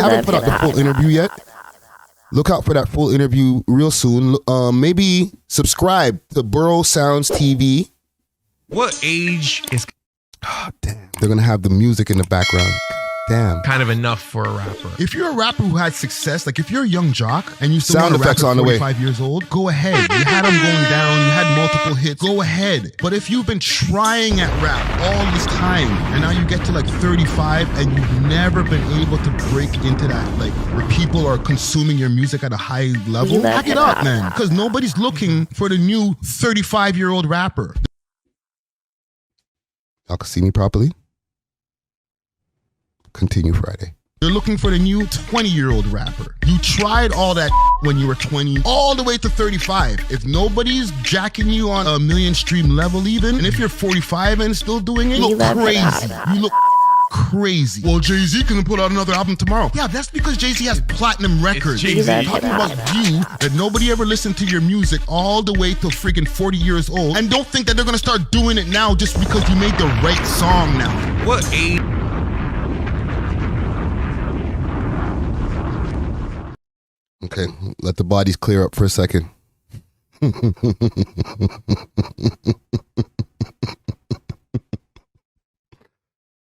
haven't put out the full interview yet. Look out for that full interview real soon. Maybe subscribe to Burrow Sounds TV. What age is... Oh, damn. They're going to have the music in the background. Damn. Kind of enough for a rapper. If you're a rapper who had success, like if you're a young jock and you still Sound want to rap effects at on the way. 45 years old, go ahead. You had them going down, you had multiple hits, go ahead. But if you've been trying at rap all this time and now you get to like 35 and you've never been able to break into that, like where people are consuming your music at a high level, pack it up, man. Because nobody's looking for the new 35-year-old rapper. Y'all can see me properly? Continue Friday. They're looking for the new 20-year-old rapper. You tried all that when you were 20, all the way to 35. If nobody's jacking you on a million stream level even, and if you're 45 and still doing it, you look crazy. You look crazy. Well, Jay-Z can put out another album tomorrow. Yeah, that's because Jay-Z has platinum records. Jay-Z. Talking about you, that nobody ever listened to your music all the way to freaking 40 years old, and don't think that they're gonna start doing it now just because you made the right song now. What age? Okay, let the bodies clear up for a second.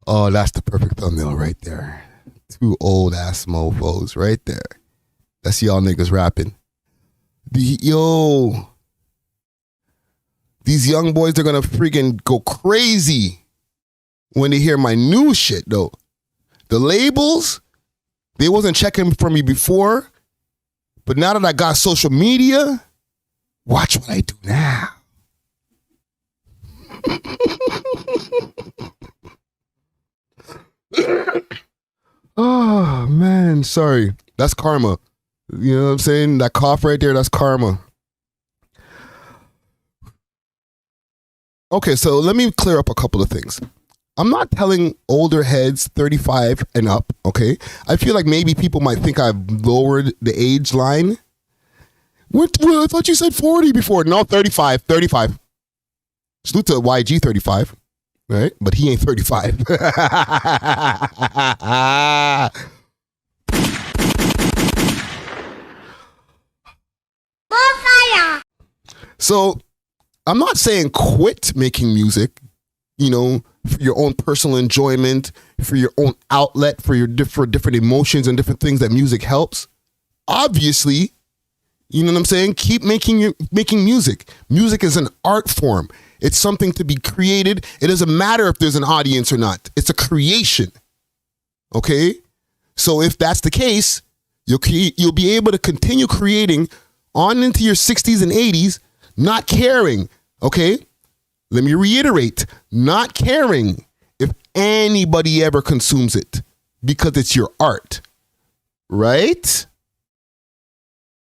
Oh, that's the perfect thumbnail right there. Two old ass mofos right there. That's y'all niggas rapping. These young boys, they're gonna freaking go crazy when they hear my new shit though. The labels, they wasn't checking for me before. But now that I got social media, watch what I do now. Oh, man, sorry. That's karma. You know what I'm saying? That cough right there, that's karma. Okay, so let me clear up a couple of things. I'm not telling older heads 35 and up, okay? I feel like maybe people might think I've lowered the age line. Well, I thought you said 40 before. No, 35. Salute to YG 35, right? But he ain't 35. So, I'm not saying quit making music, you know, for your own personal enjoyment, for your own outlet, for your different emotions and different things that music helps. Obviously, you know what I'm saying? Keep making music. Music is an art form. It's something to be created. It doesn't matter if there's an audience or not. It's a creation. Okay? So if that's the case, you'll be able to continue creating on into your 60s and 80s, not caring. Okay? Let me reiterate, not caring if anybody ever consumes it because it's your art. Right?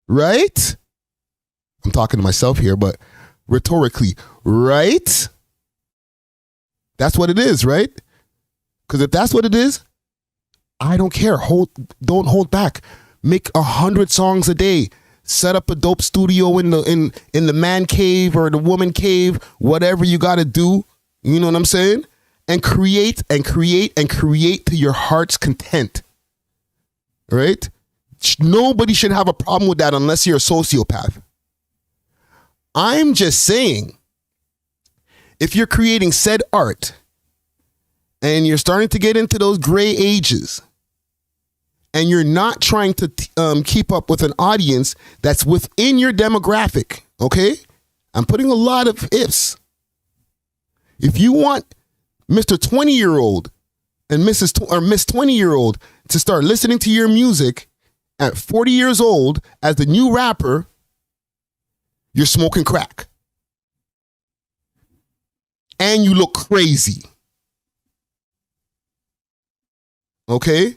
Right? I'm talking to myself here, but rhetorically, right? That's what it is, right? Because if that's what it is, I don't care. Don't hold back. Make 100 songs a day. Set up a dope studio in the man cave or the woman cave, whatever you got to do. You know what I'm saying? And create to your heart's content. Right? Nobody should have a problem with that unless you're a sociopath. I'm just saying, if you're creating said art and you're starting to get into those gray ages and you're not trying to keep up with an audience that's within your demographic, okay? I'm putting a lot of ifs. If you want Mr. 20-year-old and Miss 20-year-old to start listening to your music at 40 years old as the new rapper, you're smoking crack. And you look crazy. Okay?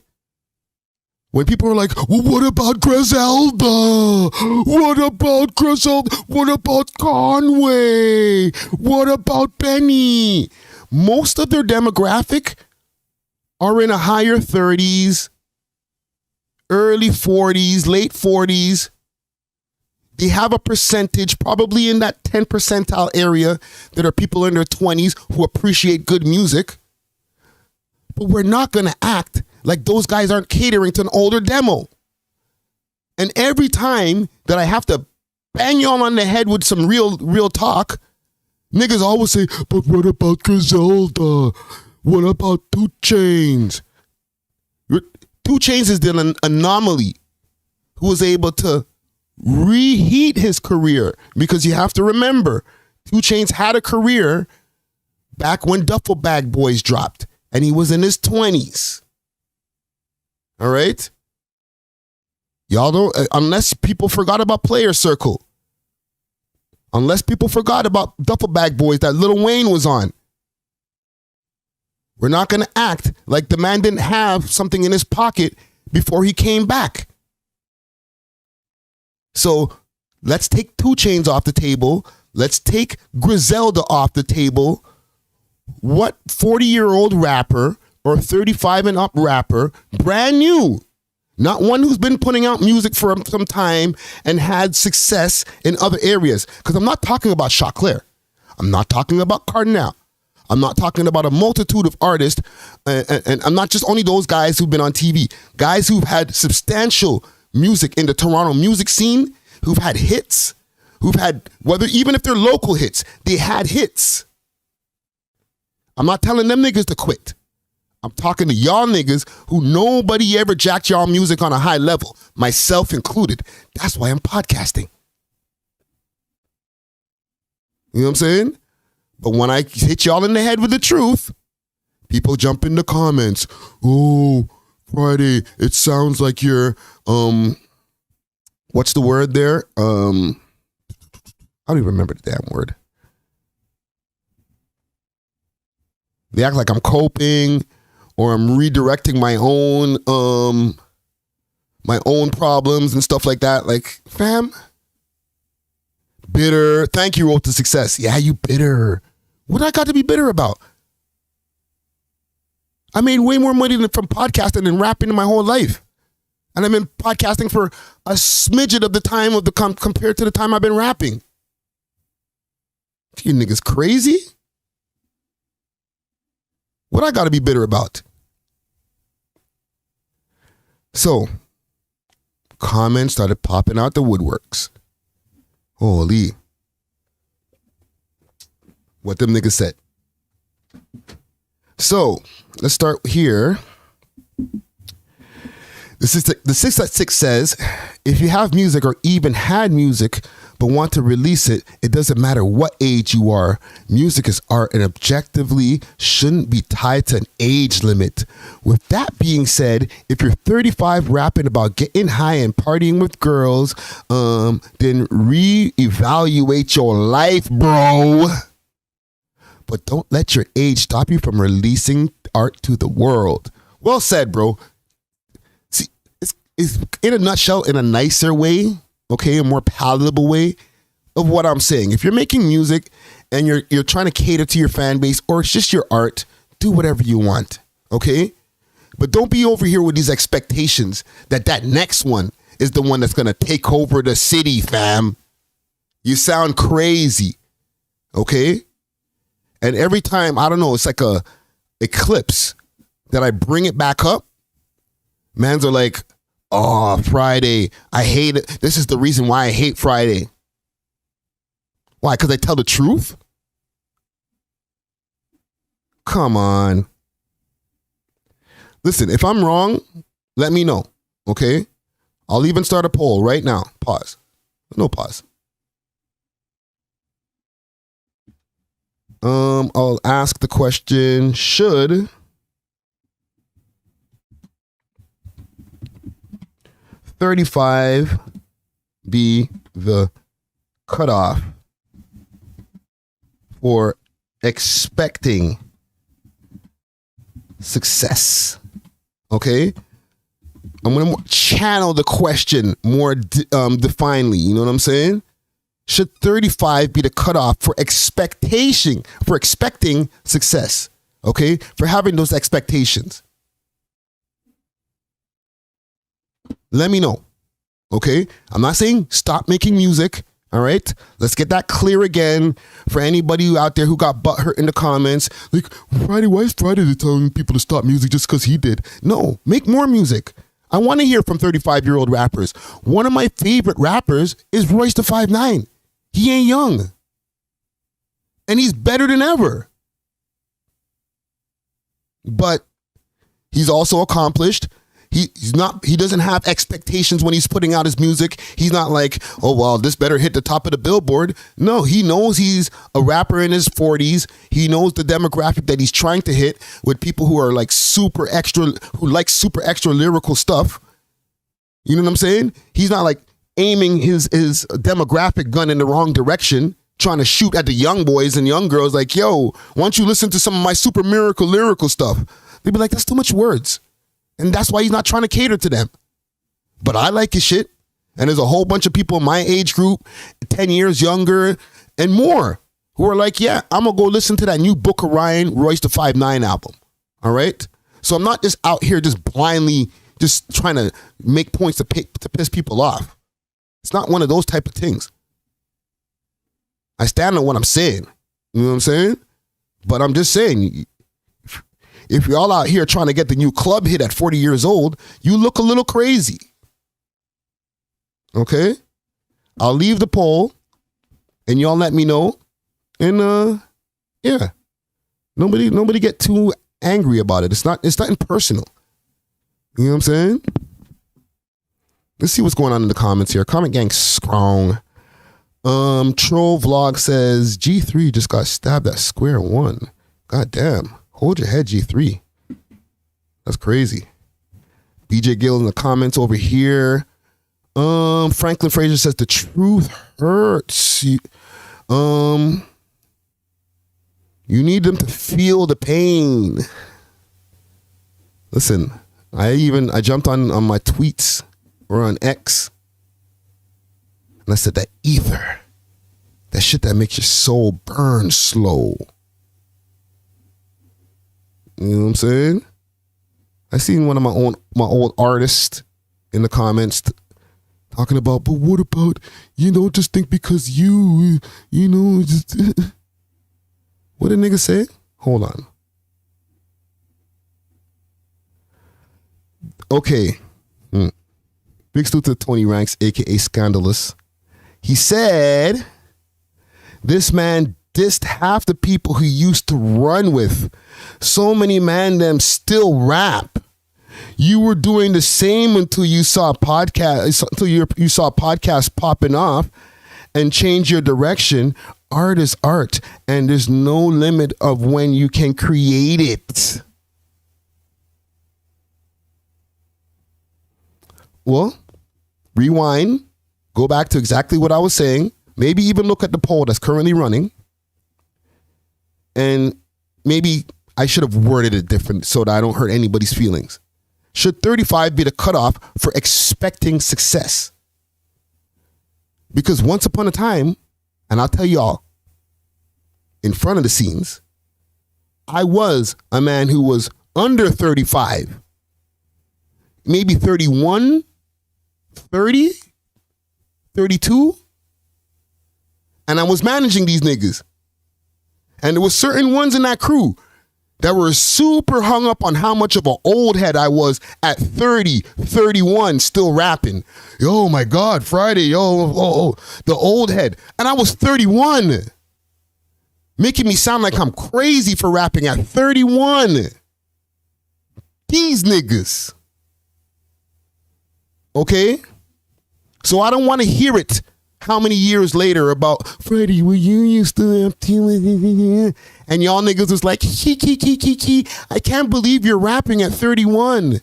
When people are like, well, what about Griselda? What about Griselda? What about Conway? What about Benny? Most of their demographic are in a higher 30s, early 40s, late 40s. They have a percentage, probably in that 10 percentile area, that are people in their 20s who appreciate good music. But we're not going to act Like those guys aren't catering to an older demo. And every time that I have to bang y'all on the head with some real talk, niggas always say, but what about Griselda? What about 2 Chainz? 2 Chainz is the anomaly who was able to reheat his career, because you have to remember, 2 Chainz had a career back when Duffel Bag Boys dropped, and he was in his 20s. All right? Y'all don't, unless people forgot about Player Circle, unless people forgot about Duffel Bag Boys that Lil Wayne was on, we're not going to act like the man didn't have something in his pocket before he came back. So let's take 2 Chainz off the table. Let's take Griselda off the table. What 40-year-old rapper or 35 and up rapper, brand new, not one who's been putting out music for some time and had success in other areas? Because I'm not talking about Choclair. I'm not talking about Cardinal. I'm not talking about a multitude of artists. And I'm not just only those guys who've been on TV. Guys who've had substantial music in the Toronto music scene, who've had hits, who've had, whether even if they're local hits, they had hits. I'm not telling them niggas to quit. I'm talking to y'all niggas who nobody ever jacked y'all music on a high level, myself included. That's why I'm podcasting. You know what I'm saying? But when I hit y'all in the head with the truth, people jump in the comments. Oh, Friday, it sounds like you're, what's the word there? I don't even remember the damn word. They act like I'm coping or I'm redirecting my own problems and stuff like that. Like, fam, bitter. Thank you, Road to Success. Yeah, you bitter. What I got to be bitter about? I made way more money from podcasting than rapping in my whole life. And I've been podcasting for a smidget of the time of the compared to the time I've been rapping. You niggas crazy? What I got to be bitter about? So, comments started popping out the woodworks. Holy. What them niggas said. So, let's start here. The 666 says, if you have music or even had music but want to release it, it doesn't matter what age you are. Music is art and objectively shouldn't be tied to an age limit. With that being said, if you're 35 rapping about getting high and partying with girls, then reevaluate your life, bro. But don't let your age stop you from releasing art to the world. Well said, bro. See, it's in a nutshell, in a nicer way, okay, a more palatable way of what I'm saying. If you're making music and you're trying to cater to your fan base, or it's just your art, do whatever you want, okay? But don't be over here with these expectations that next one is the one that's going to take over the city, fam. You sound crazy, okay? And every time, I don't know, it's like a eclipse that I bring it back up, mans are like, oh, Friday, I hate it. This is the reason why I hate Friday. Why? Because I tell the truth? Come on. Listen, if I'm wrong, let me know, okay? I'll even start a poll right now. Pause. No pause. I'll ask the question, should 35 be the cutoff for expecting success? Okay? I'm going to channel the question more definely. You know what I'm saying? Should 35 be the cutoff for expecting success? Okay? For having those expectations. Let me know. Okay? I'm not saying stop making music. All right, let's get that clear again for anybody out there who got butthurt in the comments. Like, Friday, why is Friday telling people to stop music just because he did? No, make more music. I want to hear from 35-year-old rappers. One of my favorite rappers is Royce the 5'9". He ain't young. And he's better than ever. But he's also accomplished. He doesn't have expectations when he's putting out his music. He's not like, oh, well, this better hit the top of the Billboard. No, he knows he's a rapper in his 40s. He knows the demographic that he's trying to hit with people who are like super extra lyrical stuff. You know what I'm saying? He's not like aiming his demographic gun in the wrong direction, trying to shoot at the young boys and young girls like, yo, why don't you listen to some of my super lyrical stuff? They'd be like, that's too much words. And that's why he's not trying to cater to them. But I like his shit. And there's a whole bunch of people in my age group, 10 years younger and more, who are like, yeah, I'm going to go listen to that new Book of Ryan, Royce the 5'9" album. All right? So I'm not just out here just blindly just trying to make points to piss people off. It's not one of those type of things. I stand on what I'm saying. You know what I'm saying? But I'm just saying, if you're all out here trying to get the new club hit at 40 years old, you look a little crazy. Okay? I'll leave the poll and y'all let me know. And yeah. Nobody get too angry about it. It's nothing personal. You know what I'm saying? Let's see what's going on in the comments here. Comment gang strong. Troll Vlog says G3 just got stabbed at square one. God damn. Hold your head, G3. That's crazy. BJ Gill in the comments over here. Franklin Fraser says the truth hurts. You need them to feel the pain. Listen, I jumped on my tweets or on X, and I said that ether, that shit that makes your soul burn slow. You know what I'm saying? I seen one of my old artists in the comments talking about, but what about, just think because just what did nigga say? Hold on. Okay. Big salute to Tony Ranks, aka Scandalous. He said this man dissed half the people he used to run with. So many man them still rap. You were doing the same until you saw podcasts popping off and change your direction. Art is art, and there's no limit of when you can create it. Well, rewind, go back to exactly what I was saying. Maybe even look at the poll that's currently running. And maybe I should have worded it different so that I don't hurt anybody's feelings. Should 35 be the cutoff for expecting success? Because once upon a time, and I'll tell y'all, in front of the scenes, I was a man who was under 35, maybe 31, 30, 32, and I was managing these niggas. And there were certain ones in that crew that were super hung up on how much of an old head I was at 30, 31, still rapping. Oh my God, Friday, the old head. And I was 31. Making me sound like I'm crazy for rapping at 31. These niggas. Okay? So I don't want to hear it how many years later about, Freddie, were you used to have and y'all niggas was like, I can't believe you're rapping at 31.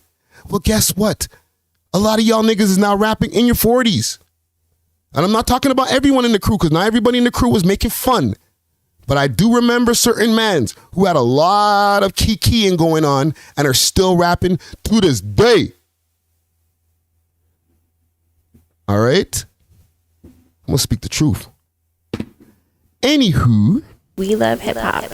Well, guess what? A lot of y'all niggas is now rapping in your 40s. And I'm not talking about everyone in the crew, because not everybody in the crew was making fun. But I do remember certain mans who had a lot of keying going on and are still rapping to this day. All right? I'm going to speak the truth. Anywho. We love hip hop.